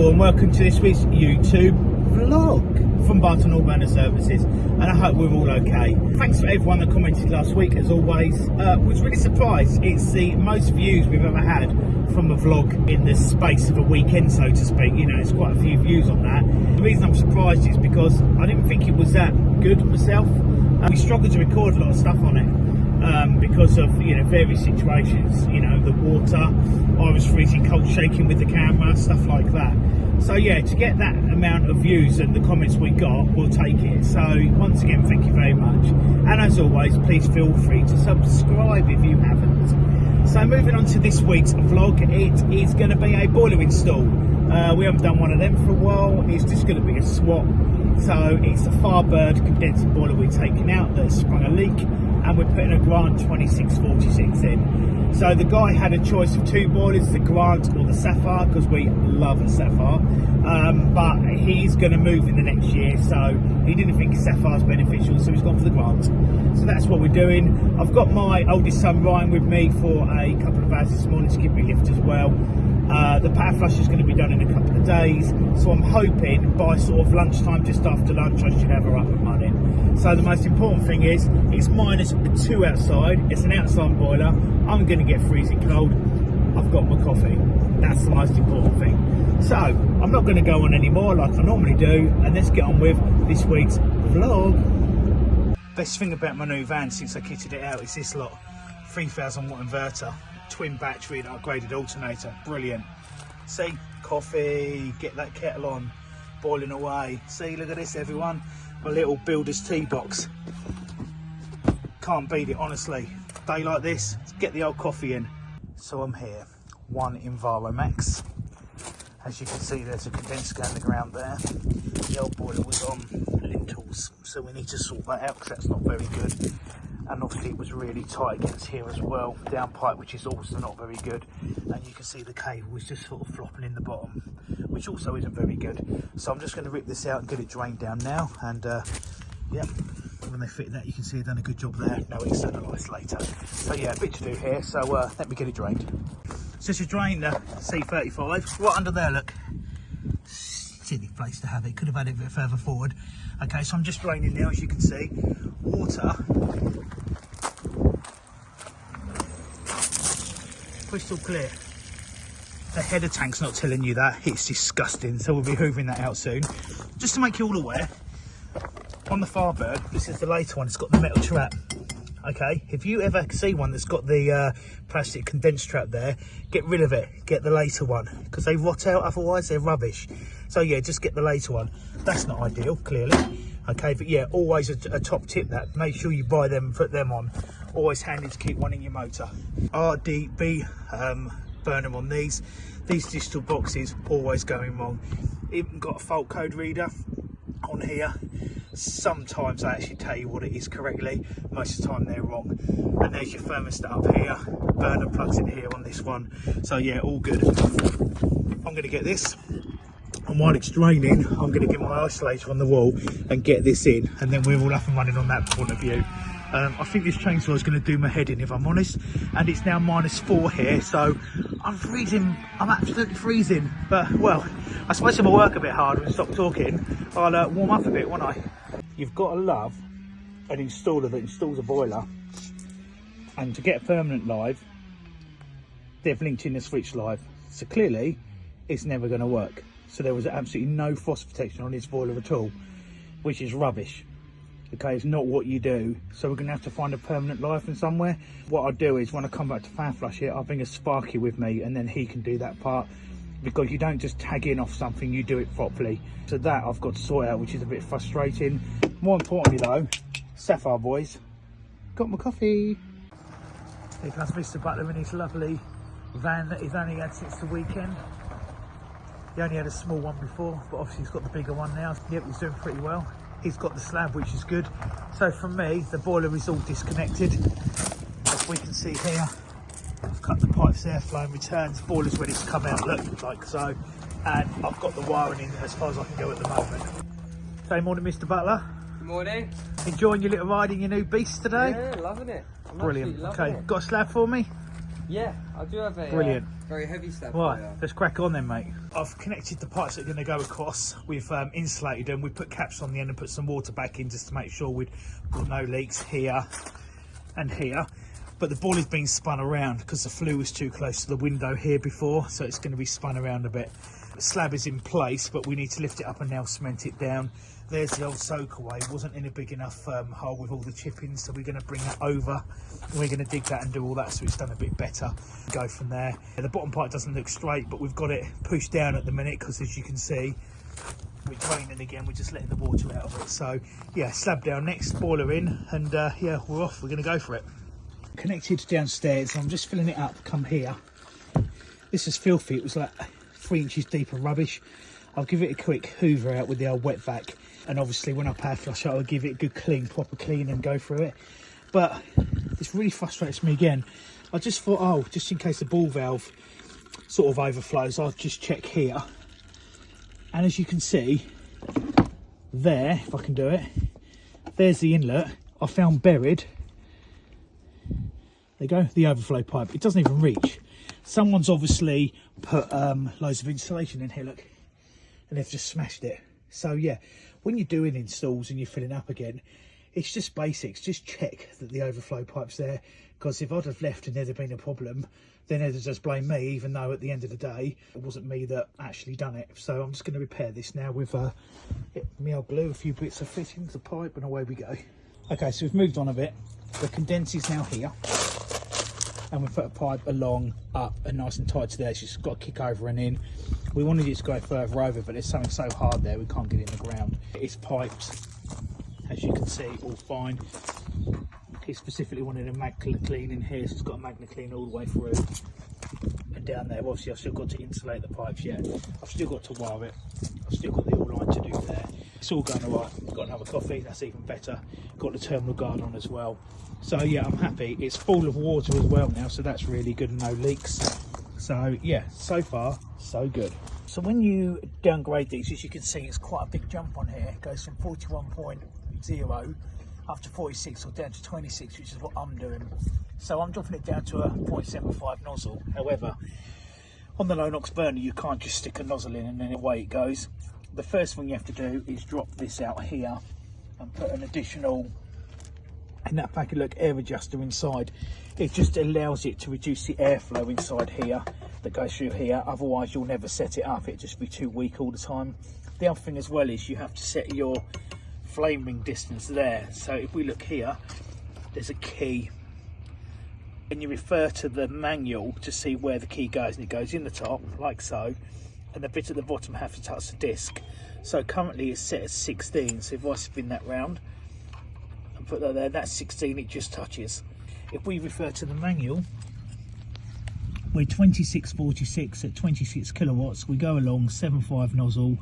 Hello and welcome to this week's YouTube vlog from Barton All Manor Services, and I hope we're all okay. Thanks for everyone that commented last week, as always. Was really surprised. It's the most views we've ever had from a vlog in the space of a weekend, so to speak. You know, it's quite a few views on that. The reason I'm surprised is because I didn't think it was that good myself. We struggled to record a lot of stuff on it. Because of various situations, the water, I was freezing cold, shaking with the camera, stuff like that. So yeah, to get that amount of views and the comments we got, we'll take it. So once again, thank you very much, and as always, please feel free to subscribe if you haven't. So moving on to this week's vlog, it is going to be a boiler install. We haven't done one of them for a while. It's just going to be a swap. So it's a Firebird condenser boiler we're taking out that's sprung a leak, and we're putting a Grant 2646 in. So the guy had a choice of two boilers, the Grant or the Sapphire, because we love a Sapphire, but he's going to move in the next year, so he didn't think Sapphire's beneficial, so he's gone for the Grant. So that's what we're doing. I've got my oldest son Ryan with me for a couple of hours this morning to give me a lift as well. The power flush is going to be done in a couple of days, so I'm hoping by sort of lunchtime, just after lunch, I should have her up and running. So the most important thing is, it's -2 outside, it's an outside boiler, I'm going to get freezing cold, I've got my coffee. That's the most important thing. So I'm not going to go on anymore like I normally do, and let's get on with this week's vlog. Best thing about my new van since I kitted it out is this lot, 3000 watt inverter, twin battery and upgraded alternator, brilliant. See, coffee, get that kettle on, boiling away. See, look at this everyone, my little builder's tea box. Can't beat it, honestly. Day like this, let's get the old coffee in. So I'm here, one Enviromax. As you can see, there's a condenser going the ground there. The old boiler was on lintels, so we need to sort that out because that's not very good. And obviously it was really tight against here as well, downpipe, which is also not very good. And you can see the cable is just sort of flopping in the bottom, which also isn't very good. So I'm just going to rip this out and get it drained down now. And yeah, when they fit that, you can see they've done a good job there. No external isolator. So yeah, a bit to do here. So let me get it drained. So to drain the C35, right under there, look. Silly place to have it. Could have had it a bit further forward. Okay, so I'm just draining now, as you can see. Water. Crystal clear. The header tank's not telling you that. It's disgusting, so we'll be hoovering that out soon. Just to make you all aware, on the Firebird, this is the later one, it's got the metal trap. Okay, if you ever see one that's got the plastic condenser trap there, get rid of it, get the later one, because they rot out, otherwise they're rubbish. So yeah, just get the later one. That's not ideal, clearly. Okay, but yeah, always a top tip that, make sure you buy them and put them on. Always handy to keep one in your motor. RDB burner on these digital boxes, always going wrong. Even got a fault code reader on here. Sometimes I actually tell you what it is correctly, most of the time they're wrong. And there's your thermostat up here, burner plugs in here on this one. So yeah, all good. I'm going to get this, and while it's draining, I'm going to get my isolator on the wall and get this in, and then we're all up and running on that point of view. I think this chainsaw is going to do my head in, if I'm honest, and it's now -4 here, so I'm freezing. I'm absolutely freezing, but well, I suppose if I work a bit harder and stop talking, I'll warm up a bit, won't I? You've got to love an installer that installs a boiler, and to get a permanent live, they've linked in the switch live, so clearly it's never going to work. So there was absolutely no frost protection on this boiler at all, which is rubbish. Okay, it's not what you do, so we're going to have to find a permanent live from somewhere. What I'll do is when I come back to fan flush it, I'll bring a Sparky with me, and then he can do that part, because you don't just tag in off something, you do it properly. So that I've got to sort out, which is a bit frustrating. More importantly though, Sapphire boys, got my coffee. Here comes Mr. Butler in his lovely van that he's only had since the weekend. He only had a small one before, but obviously he's got the bigger one now. Yep, he's doing pretty well. He's got the slab, which is good. So from me, the boiler is all disconnected. As we can see here, I've cut the pipes, airflow and returns. Boiler's ready to come out, look, like so. And I've got the wiring in as far as I can go at the moment. Say morning, Mr. Butler. Good morning. Enjoying your little ride in your new beast today? Yeah, loving it. Brilliant. Okay, got a slab for me? Yeah, I do have a Brilliant. very heavy slab. Right, let's crack on then, mate. I've connected the pipes that are going to go across. We've insulated them. We put caps on the end and put some water back in just to make sure we've got no leaks here and here. But the boiler's been spun around because the flue was too close to the window here before, so it's going to be spun around a bit. The slab is in place, but we need to lift it up and now cement it down. There's the old soak away. It wasn't in a big enough hole with all the chippings, so we're going to bring that over. We're going to dig that and do all that so it's done a bit better. Go from there. The bottom pipe doesn't look straight, but we've got it pushed down at the minute because, as you can see, we're draining again. We're just letting the water out of it. So yeah, slab down next, boiler in, and yeah, we're off. We're going to go for it. Connected downstairs. I'm just filling it up. Come here. This is filthy. It was like 3 inches deep of rubbish. I'll give it a quick hoover out with the old wet vac, and obviously when I power flush it, I'll give it a good clean, proper clean, and go through it. But this really frustrates me again. I just thought, oh, just in case the ball valve sort of overflows, I'll just check here. And as you can see there, if I can do it, there's the inlet I found buried. There you go, the overflow pipe. It doesn't even reach. Someone's obviously put loads of insulation in here, look, and they've just smashed it. So yeah, when you're doing installs and you're filling up again, it's just basics. Just check that the overflow pipe's there, because if I'd have left and there'd have been a problem, then they'd just blame me, even though at the end of the day, it wasn't me that actually done it. So I'm just going to repair this now with my old glue, a few bits of fittings, the pipe, and away we go. Okay, so we've moved on a bit. The condenser's now here, and we've put a pipe along, up, and nice and tight to there. So it's got to kick over and in. We wanted it to go further over, but there's something so hard there we can't get it in the ground. It's piped, as you can see, all fine. He specifically wanted a mag clean in here, so it's got a magna clean all the way through and down there. Obviously I've still got to insulate the pipes yet. I've still got to wire it. I've still got the all line to do there. It's all going alright. Got another coffee, that's even better. Got the terminal guard on as well. So yeah, I'm happy. It's full of water as well now, so that's really good and no leaks. So yeah, so far so good. So when you downgrade these, as you can see, it's quite a big jump on here. It goes from 41.0 up to 46 or down to 26, which is what I'm doing. So I'm dropping it down to a 0.75 nozzle. However, on the low NOx burner, you can't just stick a nozzle in and then away it goes. The first thing you have to do is drop this out here and put an additional, in that packet, look, air adjuster inside. It just allows it to reduce the airflow inside here that goes through here. Otherwise you'll never set it up, it'll just be too weak all the time. The other thing as well is you have to set your flame ring distance there. So if we look here, there's a key, and you refer to the manual to see where the key goes, and it goes in the top like so, and the bit at the bottom have to touch the disc. So currently it's set at 16, so if I spin that round and put that there, that's 16, it just touches. If we refer to the manual, we're 2646 at 26 kilowatts. We go along 7.5 nozzle,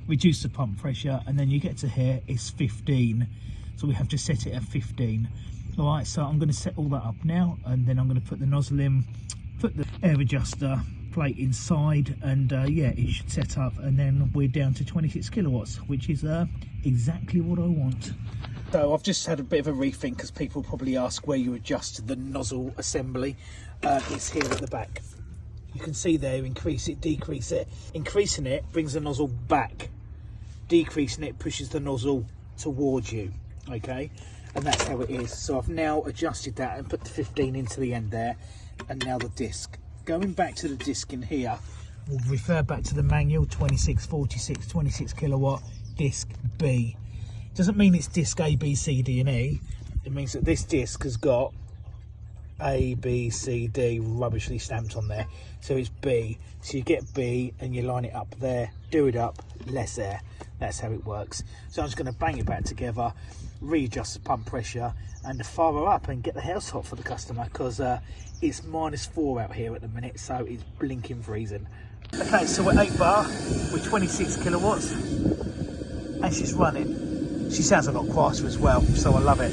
reduce the pump pressure, and then you get to here, it's 15. So we have to set it at 15. All right, so I'm going to set all that up now, and then I'm going to put the nozzle in, put the air adjuster plate inside, and yeah, it should set up, and then we're down to 26 kilowatts, which is exactly what I want. So I've just had a bit of a rethink, because people probably ask where you adjust the nozzle assembly. It's here at the back. You can see there, increase it, decrease it. Increasing it brings the nozzle back. Decreasing it pushes the nozzle towards you, okay? And that's how it is. So I've now adjusted that and put the 15 into the end there, and now the disc. Going back to the disc in here, we'll refer back to the manual, 2646, 26 kilowatt, disc B. Doesn't mean it's disc A, B, C, D and E. It means that this disc has got A, B, C, D rubbishly stamped on there. So it's B. So you get B and you line it up there, do it up, less air. That's how it works. So I'm just going to bang it back together, readjust the pump pressure, and fire her up and get the house hot for the customer, because it's -4 out here at the minute, so it's blinking freezing. Okay, so we're 8 bar, we're 26 kilowatts, and she's running. She sounds a lot quieter as well, so I love it.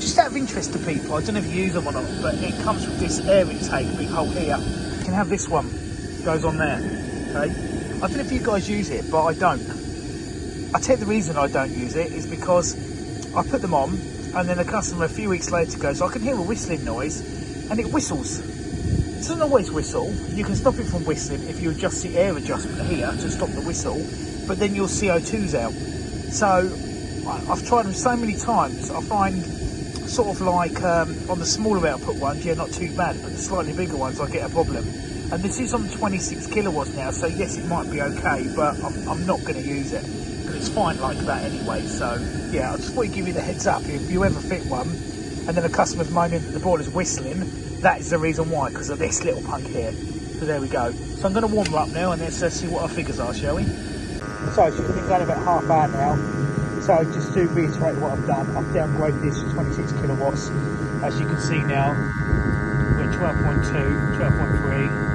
Just out of interest to people, I don't know if you use them or not, but it comes with this air intake, big hole here. You can have this one, goes on there, okay? I don't know if you guys use it, but I don't. I tell you the reason I don't use it is because I put them on, and then the customer a few weeks later goes, I can hear a whistling noise, and it whistles. doesn't always whistle. You can stop it from whistling if you adjust the air adjustment here to stop the whistle, but then your CO2's out. So I've tried them so many times. I find sort of like on the smaller output ones, yeah, not too bad, but the slightly bigger ones I get a problem. And this is on 26 kilowatts now, so yes, it might be okay, but I'm not going to use it because it's fine like that anyway. So yeah, I just want to give you the heads up. If you ever fit one and then a customer's moaning that the boiler's whistling, that is the reason why, because of this little punk here. So there we go. So I'm going to warm her up now and let's see what our figures are, shall we? So she's been going about half hour now. So just to reiterate what I've done, I've downgraded this to 26 kilowatts. As you can see now, we're 12.2, 12.3.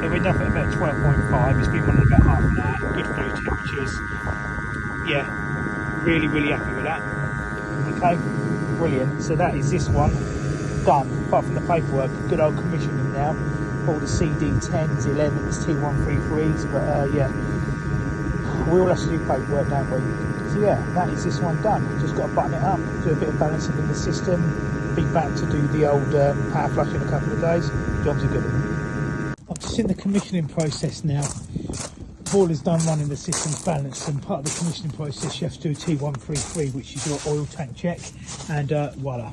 We're nothing about 12.5. It's been running about half an hour. Good flow temperatures. Yeah, really, really happy with that. Okay, brilliant. So that is this one done. Apart from the paperwork, good old commissioning now. All the CD10s, 11s, T133s, but yeah, we all have to do paperwork, don't we? So yeah, that is this one done. Just got to button it up, do a bit of balancing in the system, be back to do the old power flush in a couple of days. Jobs are good. I'm just in the commissioning process now. Boiler's done running, the system's balanced, and part of the commissioning process you have to do a T133, which is your oil tank check, and voila.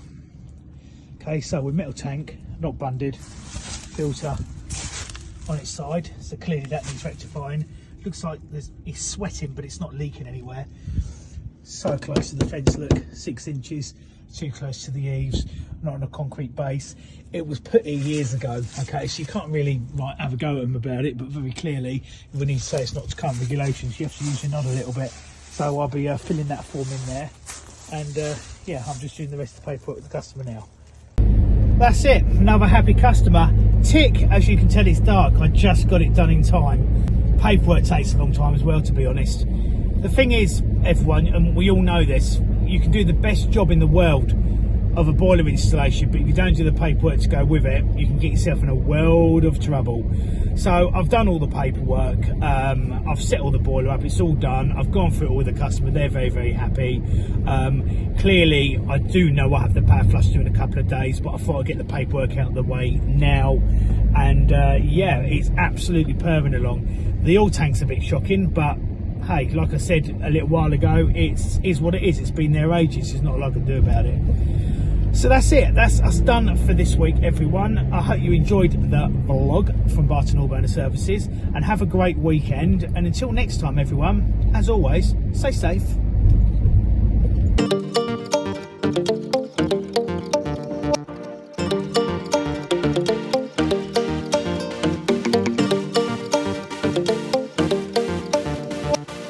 Okay, so with metal tank, not bunded, filter on its side, so clearly that needs rectifying. Looks like it's sweating, but it's not leaking anywhere. So close to the fence, look, 6 inches, too close to the eaves, not on a concrete base. It was put in years ago, okay, so you can't really have a go at them about it, but very clearly, when you say it's not to current regulations, you have to use your nod a little bit. So I'll be filling that form in there, and yeah, I'm just doing the rest of the paperwork with the customer now. That's it, another happy customer. Tick, as you can tell, it's dark. I just got it done in time. Paperwork takes a long time as well, to be honest. The thing is, everyone, and we all know this, you can do the best job in the world of a boiler installation, but if you don't do the paperwork to go with it, you can get yourself in a world of trouble. So I've done all the paperwork, I've set all the boiler up, it's all done, I've gone through it all with the customer, they're very, very happy. Clearly, I do know I have the power flush due in a couple of days, but I thought I'd get the paperwork out of the way now. And yeah, it's absolutely purring along. The oil tank's a bit shocking, but hey, like I said a little while ago, it is what it is. It's been there ages. There's not a lot I can do about it. So that's it. That's us done for this week, everyone. I hope you enjoyed the vlog from Barton Burner Services, and have a great weekend. And until next time, everyone, as always, stay safe.